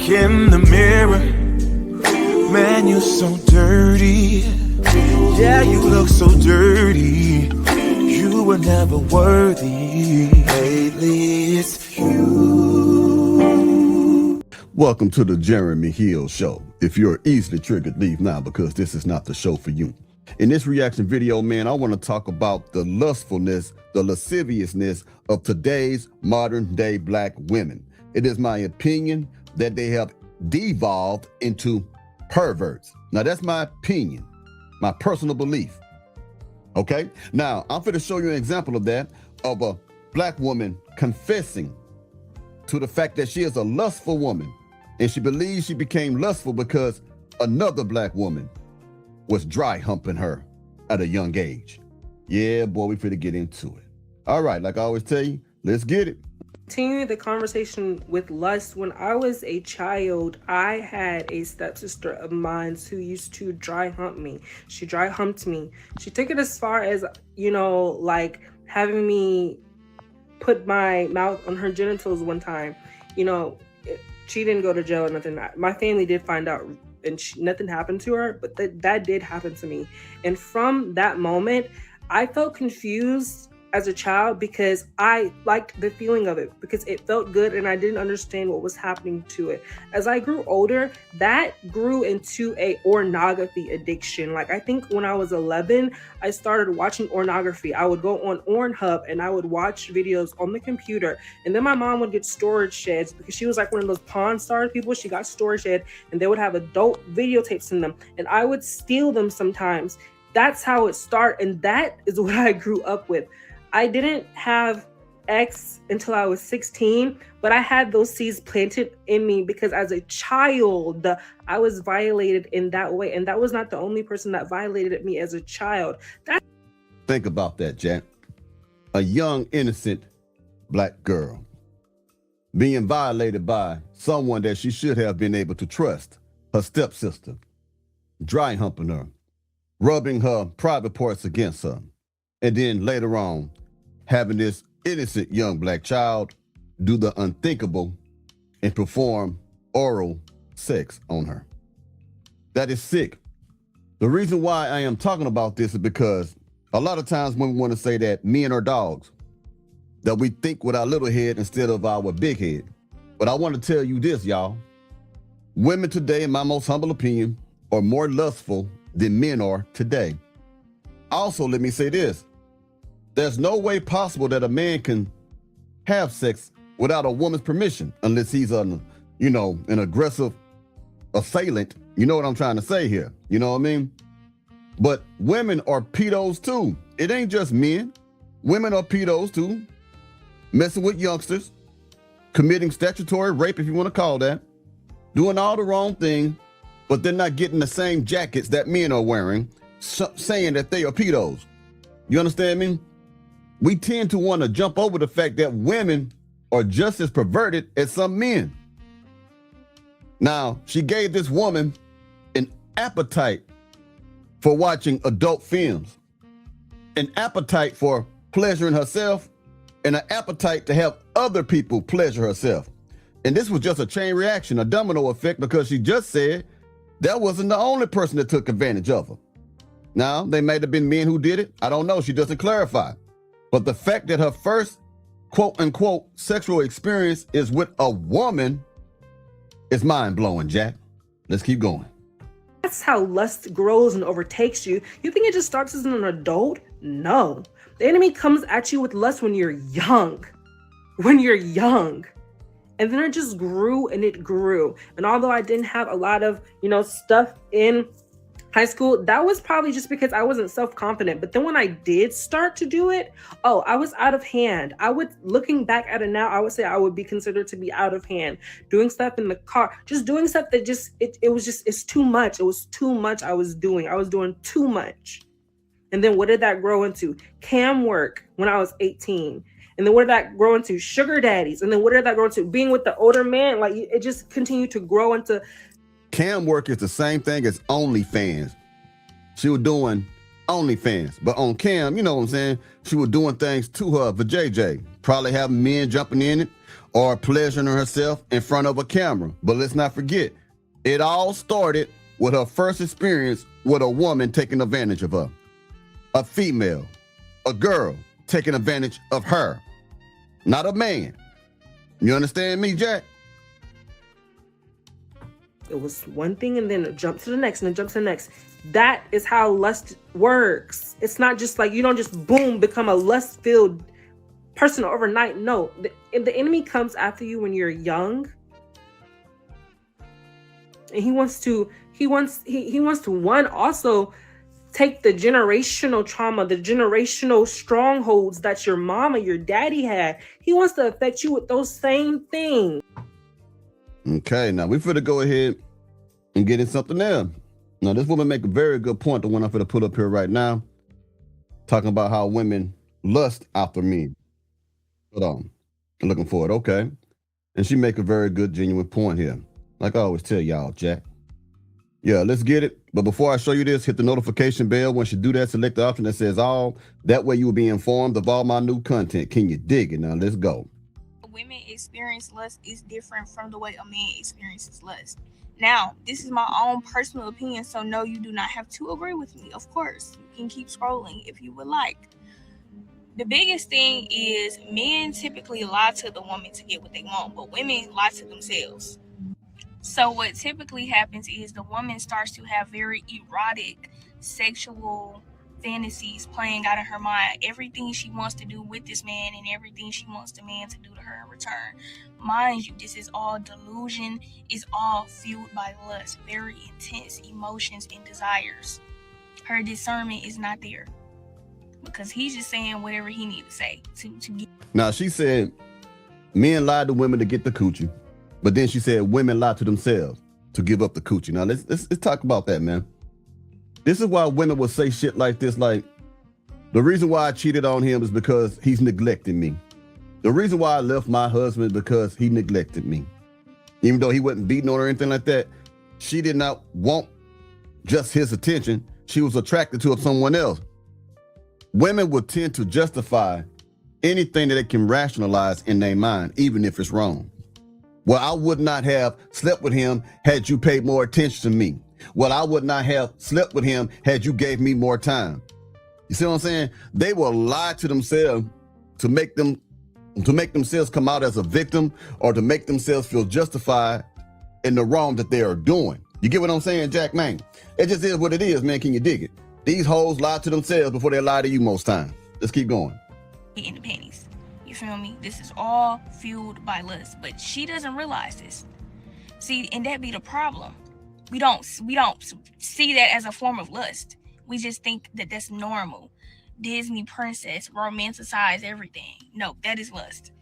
look in the mirror, man, you're so dirty. Yeah, you look so dirty. You were never worthy. Lately, it's you. Welcome to the Jeremy Hill Show. If you're easily triggered, leave now because this is not the show for you. In this reaction video, man, I want to talk about the lustfulness, the lasciviousness of today's modern day black women. It is my opinion that they have devolved into perverts. Now, that's my opinion, my personal belief. Okay? Now, I'm going to show you an example of that, of a black woman confessing to the fact that she is a lustful woman, and she believes she became lustful because another black woman was dry humping her at a young age. Yeah, boy, we finna get into it. All right, like I always tell you, let's get it. Continuing the conversation with lust, when I was a child, I had a stepsister of mine who used to dry hump me. She dry humped me. She took it as far as, like having me put my mouth on her genitals one time. She didn't go to jail or nothing. My family did find out and nothing happened to her, but that did happen to me. And from that moment, I felt confused as a child because I liked the feeling of it because it felt good and I didn't understand what was happening to it. As I grew older, that grew into a pornography addiction. Like I think when I was 11, I started watching pornography. I would go on Pornhub and I would watch videos on the computer. And then my mom would get storage sheds because she was like one of those Pawn Stars people. She got storage shed and they would have adult videotapes in them. And I would steal them sometimes. That's how it started. And that is what I grew up with. I didn't have X until I was 16, but I had those seeds planted in me because as a child, I was violated in that way. And that was not the only person that violated me as a child. Think about that, Jack. A young, innocent black girl being violated by someone that she should have been able to trust, her stepsister, dry humping her, rubbing her private parts against her, and then later on, having this innocent young black child do the unthinkable and perform oral sex on her. That is sick. The reason why I am talking about this is because a lot of times when we want to say that men are dogs, that we think with our little head instead of our big head. But I want to tell you this, y'all. Women today, in my most humble opinion, are more lustful than men are today. Also, let me say this. There's no way possible that a man can have sex without a woman's permission unless he's an aggressive assailant. You know what I'm trying to say here? You know what I mean? But women are pedos too. It ain't just men. Women are pedos too. Messing with youngsters, committing statutory rape, if you want to call that, doing all the wrong thing, but they're not getting the same jackets that men are wearing, saying that they are pedos. You understand me? We tend to want to jump over the fact that women are just as perverted as some men. Now, she gave this woman an appetite for watching adult films, an appetite for pleasuring herself, and an appetite to have other people pleasure herself. And this was just a chain reaction, a domino effect, because she just said that wasn't the only person that took advantage of her. Now, they may have been men who did it. I don't know. She doesn't clarify. But the fact that her first quote unquote sexual experience is with a woman is mind blowing, Jack. Let's keep going. That's how lust grows and overtakes you. You think it just starts as an adult? No. The enemy comes at you with lust when you're young. When you're young. And then it just grew and it grew. And although I didn't have a lot of, stuff in high school, that was probably just because I wasn't self-confident. But then when I did start to do it, I was out of hand. Looking back at it now, I would say I would be considered to be out of hand. Doing stuff in the car, just doing stuff that it's too much. It was too much I was doing. I was doing too much. And then what did that grow into? Cam work when I was 18. And then what did that grow into? Sugar daddies. And then what did that grow into? Being with the older man. Like it just continued to grow into. Cam work is the same thing as OnlyFans. She was doing OnlyFans, but on Cam, you know what I'm saying? She was doing things to her for JJ, probably having men jumping in it, or pleasuring herself in front of a camera. But let's not forget, it all started with her first experience with a woman taking advantage of her. A female, a girl taking advantage of her, not a man. You understand me, Jack? It was one thing and then it jumped to the next and it jumps to the next. That is how lust works. It's not just like you don't just boom become a lust-filled person overnight. No, the enemy comes after you when you're young, and he wants to one, also take the generational trauma, the generational strongholds that your mama, your daddy had. He wants to affect you with those same things. Okay, now we finna go ahead and get in something else. Now, this woman make a very good point, the one I'm finna put up here right now, talking about how women lust after men. Hold on, I'm looking for it, okay. And she make a very good, genuine point here. Like I always tell y'all, Jack. Yeah, let's get it. But before I show you this, hit the notification bell. Once you do that, select the option that says all. That way you will be informed of all my new content. Can you dig it? Now, let's go. Women experience lust is different from the way a man experiences lust. Now, this is my own personal opinion, so no, you do not have to agree with me. Of course, you can keep scrolling if you would like. The biggest thing is men typically lie to the woman to get what they want, but women lie to themselves. So what typically happens is the woman starts to have very erotic sexual fantasies playing out of her mind, everything she wants to do with this man and everything she wants the man to do to her in return. Mind you, this is all delusion, is all fueled by lust, very intense emotions and desires. Her discernment is not there because he's just saying whatever he needs to say to get. Now, she said men lie to women to get the coochie, but then she said women lie to themselves to give up the coochie. Now, let's talk about that, man. This is why women will say shit like this, like, the reason why I cheated on him is because he's neglecting me. The reason why I left my husband is because he neglected me. Even though he wasn't beating on her or anything like that, she did not want just his attention. She was attracted to someone else. Women will tend to justify anything that they can rationalize in their mind, even if it's wrong. Well, I would not have slept with him had you paid more attention to me. Well, I would not have slept with him had you gave me more time. You see what I'm saying? They will lie to themselves to make themselves come out as a victim or to make themselves feel justified in the wrong that they are doing. You get what I'm saying, Jack, man? It just is what it is, man. Can you dig it? These hoes lie to themselves before they lie to you most times. Let's keep going. In the panties. You feel me? This is all fueled by lust, but she doesn't realize this. See, and that be the problem. We don't see that as a form of lust. We just think that that's normal. Disney princess, romanticize everything. No, that is lust.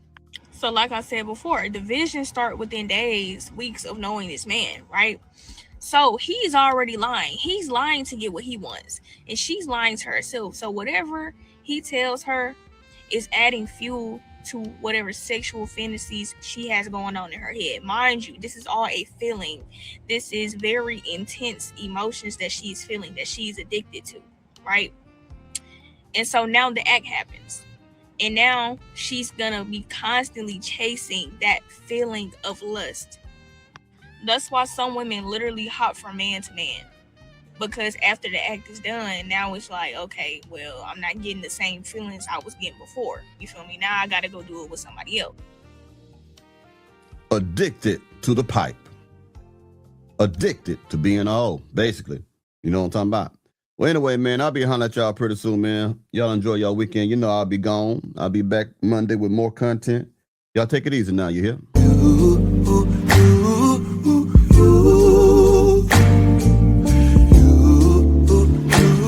So like I said before, divisions start within days, weeks of knowing this man, right? So he's already lying. He's lying to get what he wants. And she's lying to herself. So whatever he tells her is adding fuel to whatever sexual fantasies she has going on in her head. Mind you, this is all a feeling. This is very intense emotions that she's feeling, that she's addicted to, right? And so now the act happens. And now she's gonna be constantly chasing that feeling of lust. That's why some women literally hop from man to man. Because after the act is done, now it's like, okay, well, I'm not getting the same feelings I was getting before. You feel me? Now I gotta go do it with somebody else. Addicted to the pipe. Addicted to being a hoe, basically. You know what I'm talking about? Well, anyway, man, I'll be hollering at y'all pretty soon, man. Y'all enjoy y'all weekend. You know I'll be gone. I'll be back Monday with more content. Y'all take it easy now, you hear?